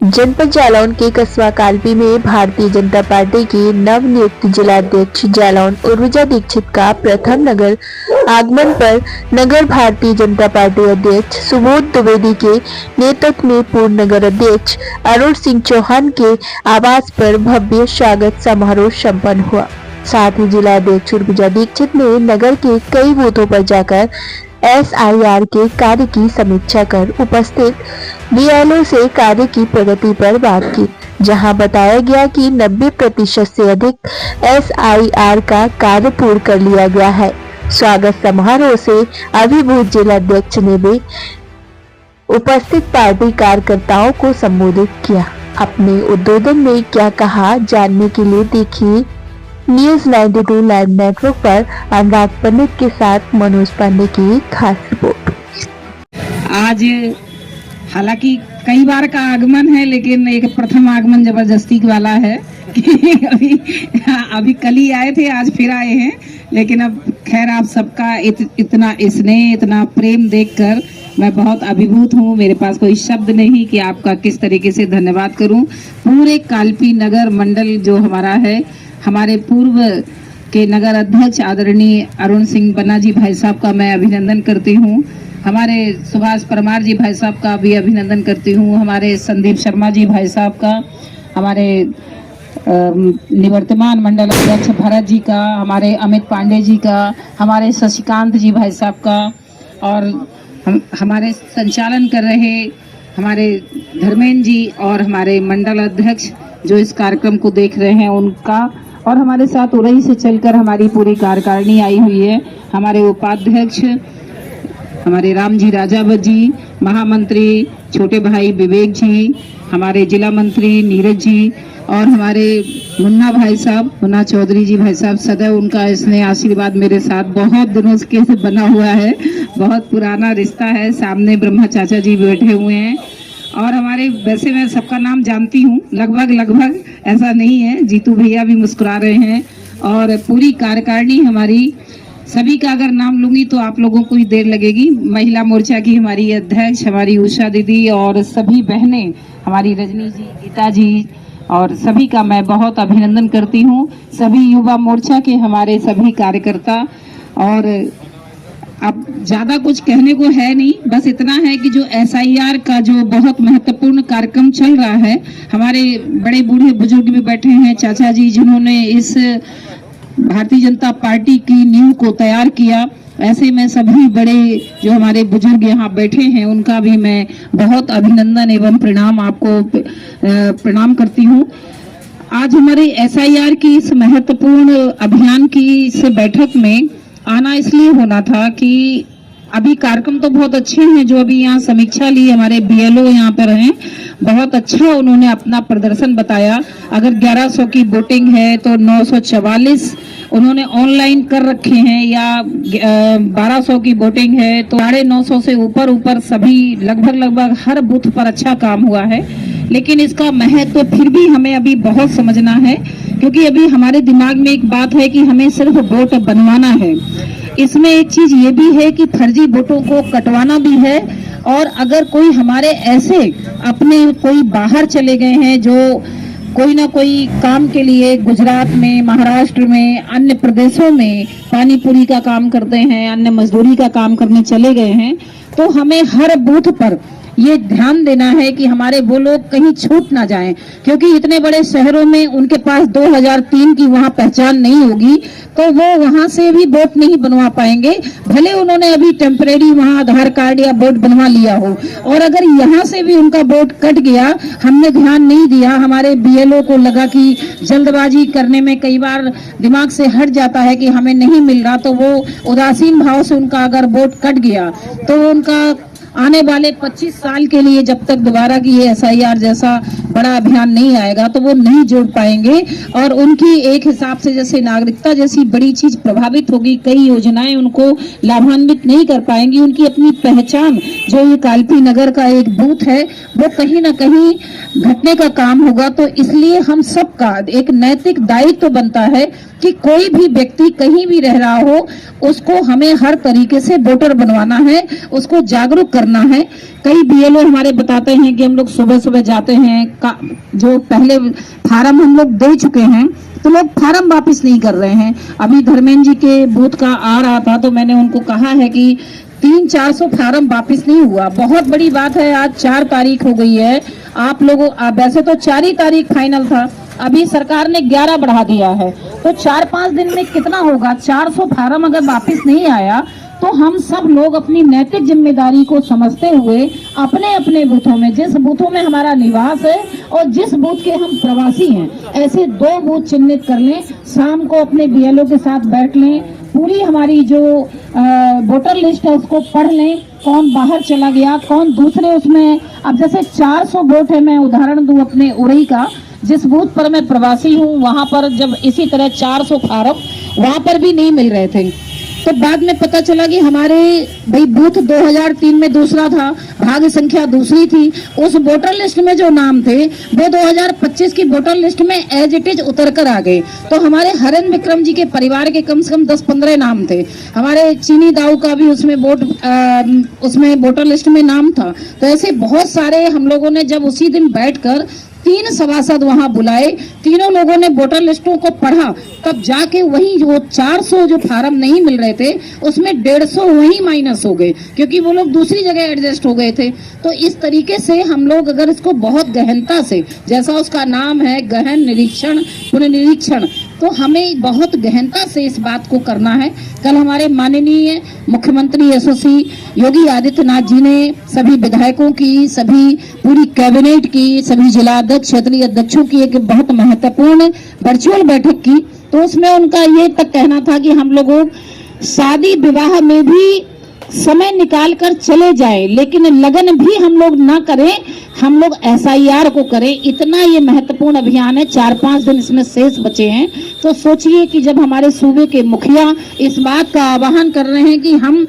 जनपद जालौन के कस्बा कालपी में भारतीय जनता पार्टी की नवनियुक्त जिलाध्यक्ष जालौन उर्विजा दीक्षित का प्रथम नगर आगमन पर नगर भारतीय जनता पार्टी अध्यक्ष सुबोध द्विवेदी के नेतृत्व में पूर्व नगर अध्यक्ष अरुण सिंह चौहान के आवास पर भव्य स्वागत समारोह संपन्न हुआ। साथ ही जिलाध्यक्ष उर्विजा दीक्षित ने नगर के कई बूथों पर जाकर SIR के कार्य की समीक्षा कर उपस्थित BLO से कार्य की प्रगति पर बात की, जहां बताया गया कि 90% से अधिक SIR का कार्य पूर्ण कर लिया गया है। स्वागत समारोह से अभिभूत जिलाध्यक्ष ने भी उपस्थित पार्टी कार्यकर्ताओं को संबोधित किया। अपने उद्बोधन में क्या कहा जानने के लिए देखिए न्यूज 92 लाइव नेटवर्क पर अनुराग पंडित के साथ मनोज पांडे की खास रिपोर्ट। आज हालांकि कई बार का आगमन है, लेकिन एक प्रथम आगमन जबरदस्ती वाला है कि अभी कल ही आए थे, आज फिर आए हैं। लेकिन अब खैर आप सबका इतना स्नेह, इतना प्रेम देखकर मैं बहुत अभिभूत हूँ। मेरे पास कोई शब्द नहीं कि आपका किस तरीके से धन्यवाद करूँ। पूरे कालपी नगर मंडल जो हमारा है, हमारे पूर्व के नगर अध्यक्ष आदरणीय अरुण सिंह बन्ना जी भाई साहब का मैं अभिनंदन करती हूँ। हमारे सुभाष परमार जी भाई साहब का भी अभिनंदन करती हूँ। हमारे संदीप शर्मा जी भाई साहब का, हमारे निवर्तमान मंडल अध्यक्ष भरत जी का, हमारे अमित पांडे जी का, हमारे शशिकांत जी भाई साहब का, और हमारे संचालन कर रहे हमारे धर्मेंद्र जी और हमारे मंडल अध्यक्ष जो इस कार्यक्रम को देख रहे हैं उनका, और हमारे साथ उरई से चलकर हमारी पूरी कार्यकारिणी आई हुई है। हमारे उपाध्यक्ष हमारे राम जी राजावत जी, महामंत्री छोटे भाई विवेक जी, हमारे जिला मंत्री नीरज जी, और हमारे मुन्ना भाई साहब, मुन्ना चौधरी जी भाई साहब, सदैव उनका स्नेह आशीर्वाद मेरे साथ बहुत दिनों से बना हुआ है। बहुत पुराना रिश्ता है। सामने ब्रह्मा चाचा जी बैठे हुए हैं। और हमारे, वैसे मैं सबका नाम जानती हूँ लगभग, ऐसा नहीं है। जीतू भैया भी मुस्कुरा रहे हैं। और पूरी कार्यकारिणी हमारी, सभी का अगर नाम लूंगी तो आप लोगों को ही देर लगेगी। महिला मोर्चा की हमारी अध्यक्ष हमारी उषा दीदी, और सभी बहनें, हमारी रजनी जी, गीता जी, और सभी का मैं बहुत अभिनंदन करती हूँ। सभी युवा मोर्चा के हमारे सभी कार्यकर्ता। और अब ज्यादा कुछ कहने को है नहीं, बस इतना है कि जो SIR का जो बहुत महत्वपूर्ण कार्यक्रम चल रहा है, हमारे बड़े बूढ़े बुजुर्ग भी बैठे हैं, चाचा जी, जिन्होंने इस भारतीय जनता पार्टी की नींव को तैयार किया। ऐसे में सभी बड़े जो हमारे बुजुर्ग यहाँ बैठे हैं उनका भी मैं बहुत अभिनंदन एवं प्रणाम आपको प्रणाम करती हूँ। आज हमारे SIR की इस महत्वपूर्ण अभियान की इस बैठक में आना इसलिए होना था कि अभी कार्यक्रम तो बहुत अच्छे हैं जो अभी यहाँ समीक्षा ली, हमारे BLO यहाँ पर हैं, बहुत अच्छा उन्होंने अपना प्रदर्शन बताया। अगर 1100 की वोटिंग है तो 944 उन्होंने ऑनलाइन कर रखे हैं, या 1200 की वोटिंग है तो 950 से ऊपर सभी लगभग हर बूथ पर अच्छा काम हुआ है। लेकिन इसका महत्व फिर भी हमें अभी बहुत समझना है, क्योंकि अभी हमारे दिमाग में एक बात है कि हमें सिर्फ वोट बनवाना है। इसमें एक चीज ये भी है कि फर्जी वोटों को कटवाना भी है। और अगर कोई हमारे ऐसे अपने कोई बाहर चले गए हैं जो कोई ना कोई काम के लिए गुजरात में, महाराष्ट्र में, अन्य प्रदेशों में पानीपुरी का काम करते हैं, अन्य मजदूरी का काम करने चले गए हैं, तो हमें हर बूथ पर ये ध्यान देना है कि हमारे वो लोग कहीं छूट ना जाएं, क्योंकि इतने बड़े शहरों में उनके पास 2003 की वहां पहचान नहीं होगी, तो वो वहां से भी वोट नहीं बनवा पाएंगे, भले उन्होंने अभी टेम्परेरी वहां आधार कार्ड या वोट बनवा लिया हो। और अगर यहाँ से भी उनका वोट कट गया, हमने ध्यान नहीं दिया, हमारे BLO को लगा कि जल्दबाजी करने में कई बार दिमाग से हट जाता है कि हमें नहीं मिल रहा, तो वो उदासीन भाव से उनका अगर वोट कट गया तो उनका आने वाले 25 साल के लिए जब तक दोबारा की ये SIR जैसा बड़ा अभियान नहीं आएगा तो वो नहीं जोड़ पाएंगे। और उनकी एक हिसाब से जैसे नागरिकता जैसी बड़ी चीज प्रभावित होगी, कई योजनाएं उनको लाभान्वित नहीं कर पाएंगी। उनकी अपनी पहचान जो ये कालपी नगर का एक बूथ है वो कहीं ना कहीं घटने का काम होगा। तो इसलिए हम सबका एक नैतिक दायित्व बनता है कि कोई भी व्यक्ति कहीं भी रह रहा हो उसको हमें हर तरीके से वोटर बनवाना है, उसको जागरूक करना है। कई बीएलओ हमारे बताते हैं कि हम लोग सुबह सुबह जाते हैं, जो पहले फार्म हम लोग दे चुके हैं तो लोग फार्म वापस नहीं कर रहे हैं। अभी धर्मेंद्र जी के बूथ का आ रहा था तो मैंने उनको कहा है कि 300-400 फार्म वापस नहीं हुआ। बहुत बड़ी बात है, आज 4 तारीख हो गई है। आप लोगों वैसे तो 4 ही तारीख फाइनल था, अभी सरकार ने 11 बढ़ा दिया है, तो 4-5 दिन में कितना होगा? 400 फार्म अगर वापस नहीं आया तो हम सब लोग अपनी नैतिक जिम्मेदारी को समझते हुए अपने अपने बूथों में, जिस बूथों में हमारा निवास है और जिस बूथ के हम प्रवासी हैं, ऐसे 2 बूथ चिन्हित कर लें। शाम को अपने बीएलओ के साथ बैठ लें, पूरी हमारी जो वोटर लिस्ट है उसको पढ़ लें, कौन बाहर चला गया, कौन दूसरे उसमें। अब जैसे 400 वोट है, मैं उदाहरण दूं अपने उरई का, जिस बूथ पर मैं प्रवासी हूं वहां पर जब इसी तरह 400 फार्म वहां पर भी नहीं मिल रहे थे, तो बाद में पता चला कि हमारे भाई बूथ 2003 में दूसरा था, भाग्य संख्या दूसरी थी, उस वोटर लिस्ट में जो नाम थे वो 2025 की वोटर लिस्ट में एज इट इज उतर कर आ गए। तो हमारे हरेंद्र विक्रम जी के परिवार के कम से कम 10-15 नाम थे, हमारे चीनी दाऊ का भी उसमें उसमें वोटर लिस्ट में नाम था। तो ऐसे बहुत सारे हम लोगों ने जब उसी दिन बैठकर 3 सभासद वहां बुलाए, तीनों लोगों ने वोटर लिस्टों को पढ़ा, तब जाके वही जो 400 जो फार्म नहीं मिल रहे थे उसमें 150 वही माइनस हो गए, क्योंकि वो लोग दूसरी जगह एडजस्ट हो गए थे। तो इस तरीके से हम लोग अगर इसको बहुत गहनता से, जैसा उसका नाम है गहन निरीक्षण पुनर्निरीक्षण, तो हमें बहुत गहनता से इस बात को करना है। कल हमारे माननीय मुख्यमंत्री यशस्वी योगी आदित्यनाथ जी ने सभी विधायकों की, सभी पूरी कैबिनेट की, सभी जिला अध्यक्ष क्षेत्रीय अध्यक्षों की एक बहुत महत्वपूर्ण वर्चुअल बैठक की, तो उसमें उनका ये तक कहना था कि हम लोगों शादी विवाह में भी समय निकाल कर चले जाएं, लेकिन लगन भी हम लोग ना करें, हम लोग एसआईआर को करें। इतना ये महत्वपूर्ण अभियान है, 4-5 दिन इसमें शेष बचे हैं। तो सोचिए कि जब हमारे सूबे के मुखिया इस बात का आह्वान कर रहे हैं कि हम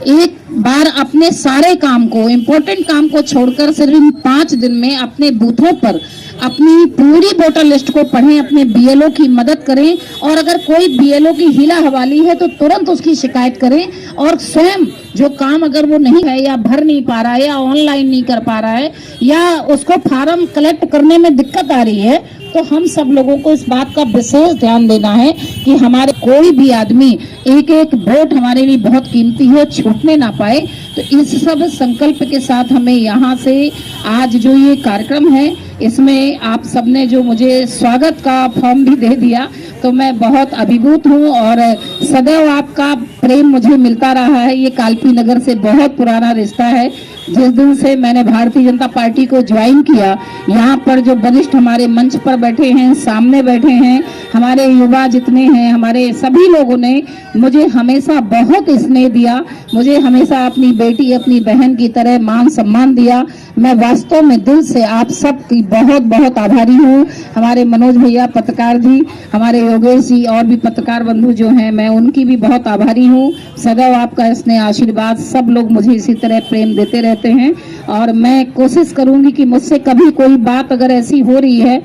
एक बार अपने सारे काम को, इम्पोर्टेंट काम को छोड़कर सिर्फ इन 5 दिन में अपने बूथों पर अपनी पूरी वोटर लिस्ट को पढ़ें, अपने बीएलओ की मदद करें, और अगर कोई बीएलओ की हिला हवाली है तो तुरंत उसकी शिकायत करें, और स्वयं जो काम अगर वो नहीं है या भर नहीं पा रहा है या ऑनलाइन नहीं कर पा रहा है या उसको फार्म कलेक्ट करने में दिक्कत आ रही है, तो हम सब लोगों को इस बात का विशेष ध्यान देना है कि हमारे कोई भी आदमी एक एक वोट हमारे लिए बहुत कीमती है, छूटने ना पाए। तो इस सब संकल्प के साथ हमें यहाँ से आज जो ये कार्यक्रम है इसमें आप सबने जो मुझे स्वागत का फॉर्म भी दे दिया, तो मैं बहुत अभिभूत हूँ और सदैव आपका प्रेम मुझे मिलता रहा है। ये कालपी नगर से बहुत पुराना रिश्ता है। जिस दिन से मैंने भारतीय जनता पार्टी को ज्वाइन किया, यहाँ पर जो वरिष्ठ हमारे मंच पर बैठे हैं, सामने बैठे हैं, हमारे युवा जितने हैं, हमारे सभी लोगों ने मुझे हमेशा बहुत स्नेह दिया, मुझे हमेशा अपनी बेटी अपनी बहन की तरह मान सम्मान दिया। मैं वास्तव में दिल से आप सब की बहुत बहुत आभारी हूँ। हमारे मनोज भैया पत्रकार जी, हमारे योगेश जी और भी पत्रकार बंधु जो हैं, मैं उनकी भी बहुत आभारी हूँ। सदैव आपका स्नेह आशीर्वाद, सब लोग मुझे इसी तरह प्रेम देते रहते हैं, और मैं कोशिश करूंगी कि मुझसे कभी कोई बात अगर ऐसी हो रही है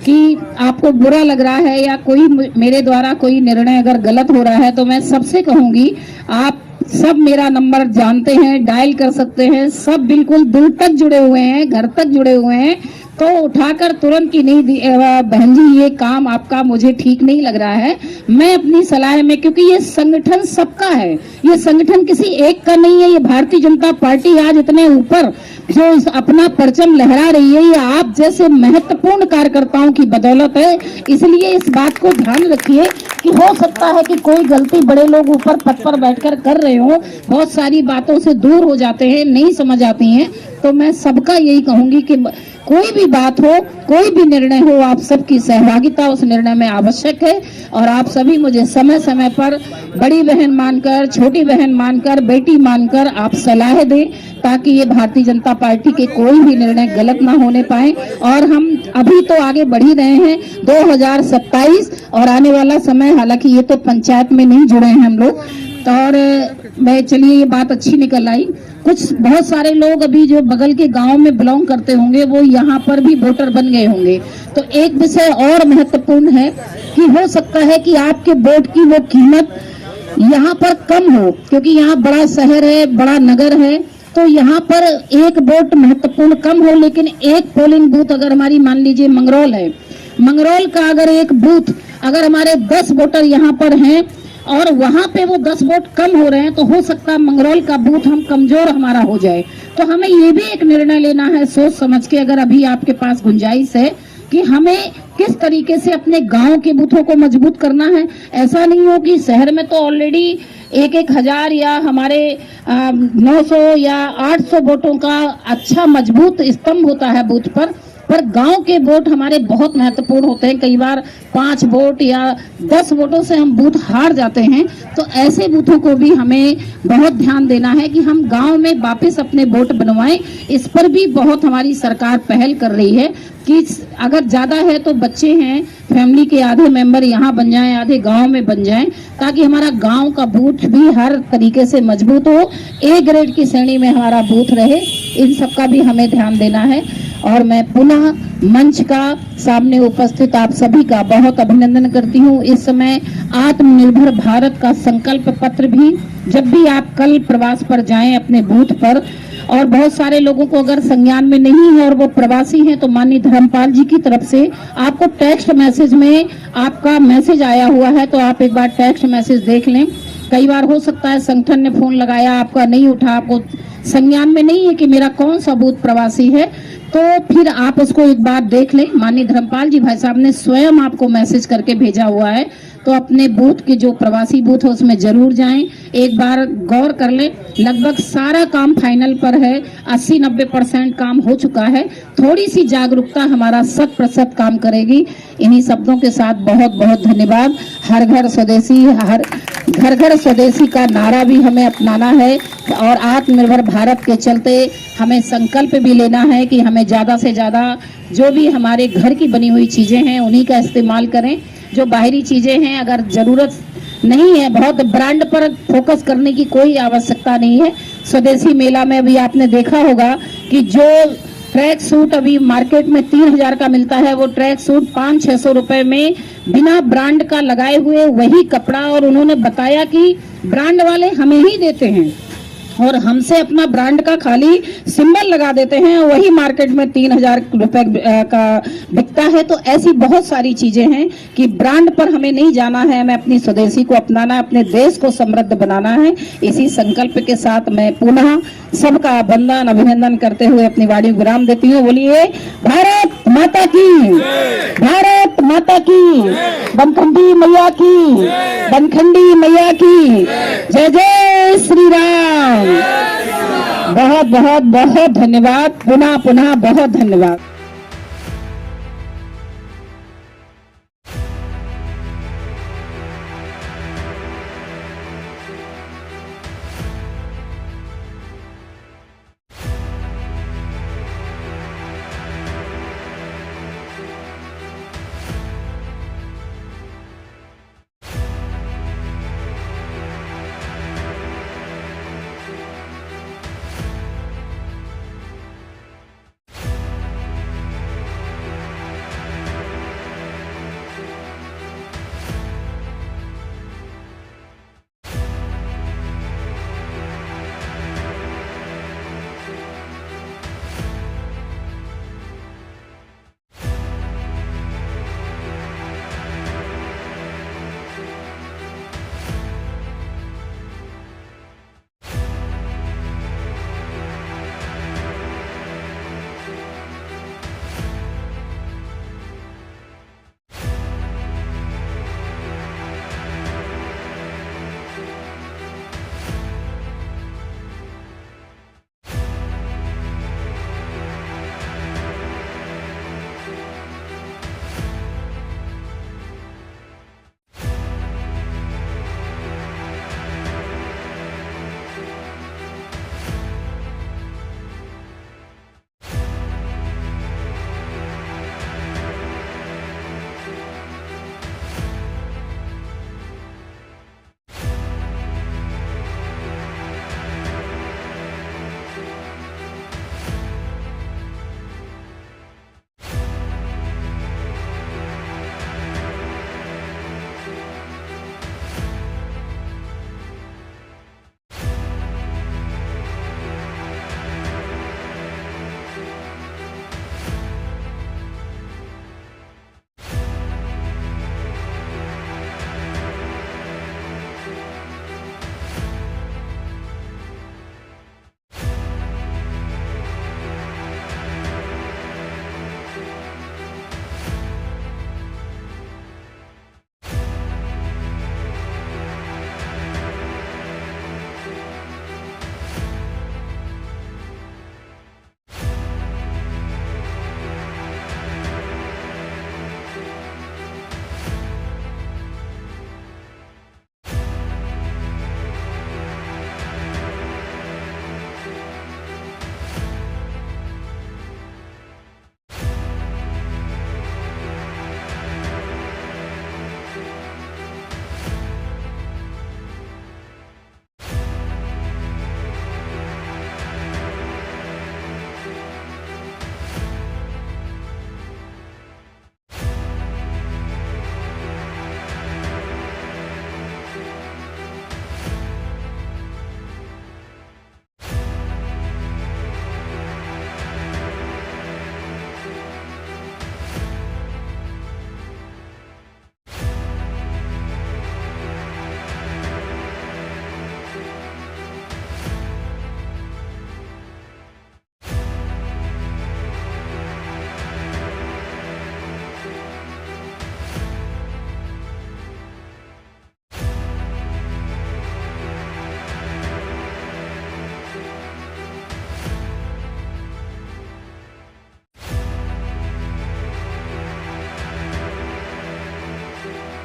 कि आपको बुरा लग रहा है या कोई मेरे द्वारा कोई निर्णय अगर गलत हो रहा है, तो मैं सबसे कहूंगी आप सब मेरा नंबर जानते हैं, डायल कर सकते हैं, सब बिल्कुल दिल तक जुड़े हुए हैं, घर तक जुड़े हुए हैं, तो उठाकर तुरंत की नहीं बहन जी ये काम आपका मुझे ठीक नहीं लग रहा है, मैं अपनी सलाह में, क्योंकि ये संगठन सबका है, ये संगठन किसी एक का नहीं है। ये भारतीय जनता पार्टी आज इतने ऊपर जो अपना परचम लहरा रही है, ये आप जैसे महत्वपूर्ण कार्यकर्ताओं की बदौलत है। इसलिए इस बात को ध्यान रखिए कि हो सकता है कि कोई गलती बड़े लोग ऊपर पद पर बैठकर कर रहे हो, बहुत सारी बातों से दूर हो जाते हैं, नहीं समझ आती हैं। तो मैं सबका यही कहूंगी कि कोई भी बात हो, कोई भी निर्णय हो, आप सबकी सहभागिता उस निर्णय में आवश्यक है, और आप सभी मुझे समय समय पर बड़ी बहन मानकर, छोटी बहन मानकर, बेटी मानकर आप सलाह दें, ताकि ये भारतीय जनता पार्टी के कोई भी निर्णय गलत ना होने पाए। और हम अभी तो आगे बढ़ ही रहे हैं 2027 और आने वाला समय, हालांकि ये तो पंचायत में नहीं जुड़े हैं हम लोग, और मैं चलिए ये बात अच्छी निकल आई। कुछ बहुत सारे लोग अभी जो बगल के गांव में बिलोंग करते होंगे वो यहाँ पर भी वोटर बन गए होंगे। तो एक विषय और महत्वपूर्ण है कि हो सकता है कि आपके वोट की वो कीमत यहाँ पर कम हो, क्योंकि यहाँ बड़ा शहर है, बड़ा नगर है, तो यहाँ पर एक वोट महत्वपूर्ण कम हो, लेकिन एक पोलिंग बूथ अगर हमारी मान लीजिए मंगरौल है, मंगरौल का अगर एक बूथ अगर हमारे 10 वोटर यहाँ पर हैं और वहां पे वो 10 वोट कम हो रहे हैं, तो हो सकता है मंगरौल का बूथ हम कमजोर हमारा हो जाए। तो हमें ये भी एक निर्णय लेना है सोच समझ के, अगर अभी आपके पास गुंजाइश है कि हमें किस तरीके से अपने गांव के बूथों को मजबूत करना है। ऐसा नहीं हो कि शहर में तो ऑलरेडी 1,000 या हमारे 900 या 800 वोटों का अच्छा मजबूत स्तंभ होता है बूथ पर गांव के वोट हमारे बहुत महत्वपूर्ण होते हैं। कई बार 5 वोट या 10 वोटों से हम बूथ हार जाते हैं। तो ऐसे बूथों को भी हमें बहुत ध्यान देना है कि हम गांव में वापस अपने वोट बनवाएं। इस पर भी बहुत हमारी सरकार पहल कर रही है कि अगर ज्यादा है तो बच्चे हैं, फैमिली के आधे मेंबर यहाँ बन जाएं, आधे गांव में बन जाएं, ताकि हमारा गांव का बूथ भी हर तरीके से मजबूत हो, ए ग्रेड की श्रेणी में हमारा बूथ रहे। इन सब का भी हमें ध्यान देना है। और मैं पुनः मंच का सामने उपस्थित आप सभी का बहुत अभिनंदन करती हूँ। इस समय आत्मनिर्भर भारत का संकल्प पत्र भी, जब भी आप कल प्रवास पर जाएं अपने बूथ पर, और बहुत सारे लोगों को अगर संज्ञान में नहीं है और वो प्रवासी हैं, तो माननीय धर्मपाल जी की तरफ से आपको टेक्स्ट मैसेज में आपका मैसेज आया हुआ है, तो आप एक बार टेक्स्ट मैसेज देख लें। कई बार हो सकता है संगठन ने फोन लगाया, आपका नहीं उठा, आपको संज्ञान में नहीं है कि मेरा कौन सा बूथ प्रवासी है, तो फिर आप उसको एक बार देख लें। माननीय धर्मपाल जी भाई साहब ने स्वयं आपको मैसेज करके भेजा हुआ है, तो अपने बूथ के जो प्रवासी बूथ है उसमें जरूर जाएं, एक बार गौर कर लें। लगभग सारा काम फाइनल पर है, 80-90% काम हो चुका है। थोड़ी सी जागरूकता हमारा 100% काम करेगी। इन्हीं शब्दों के साथ बहुत बहुत धन्यवाद। हर घर स्वदेशी, हर घर घर स्वदेशी का नारा भी हमें अपनाना है, और आत्मनिर्भर भारत के चलते हमें संकल्प भी लेना है कि हमें ज्यादा से ज्यादा जो भी हमारे घर की बनी हुई चीजें हैं उन्हीं का इस्तेमाल करें। जो बाहरी चीजें हैं अगर जरूरत नहीं है, बहुत ब्रांड पर फोकस करने की कोई आवश्यकता नहीं है। स्वदेशी मेला में भी आपने देखा होगा कि जो ट्रैक सूट अभी मार्केट में 3,000 का मिलता है, वो ट्रैक सूट 500-600 रुपए में बिना ब्रांड का लगाए हुए वही कपड़ा, और उन्होंने बताया कि ब्रांड वाले हमें ही देते हैं और हमसे अपना ब्रांड का खाली सिंबल लगा देते हैं, वही मार्केट में 3,000 रुपए का बिकता है। तो ऐसी बहुत सारी चीजें हैं कि ब्रांड पर हमें नहीं जाना है, हमें अपनी स्वदेशी को अपनाना है, अपने देश को समृद्ध बनाना है। इसी संकल्प के साथ मैं पुनः सबका वंदन अभिनंदन करते हुए अपनी वाणी विराम देती हूँ। बोलिए भारत माता की, भारत माता की, बनखंडी मैया की, बनखंडी मैया की जय जय श्री राम। बहुत बहुत बहुत धन्यवाद, पुनः पुनः बहुत धन्यवाद।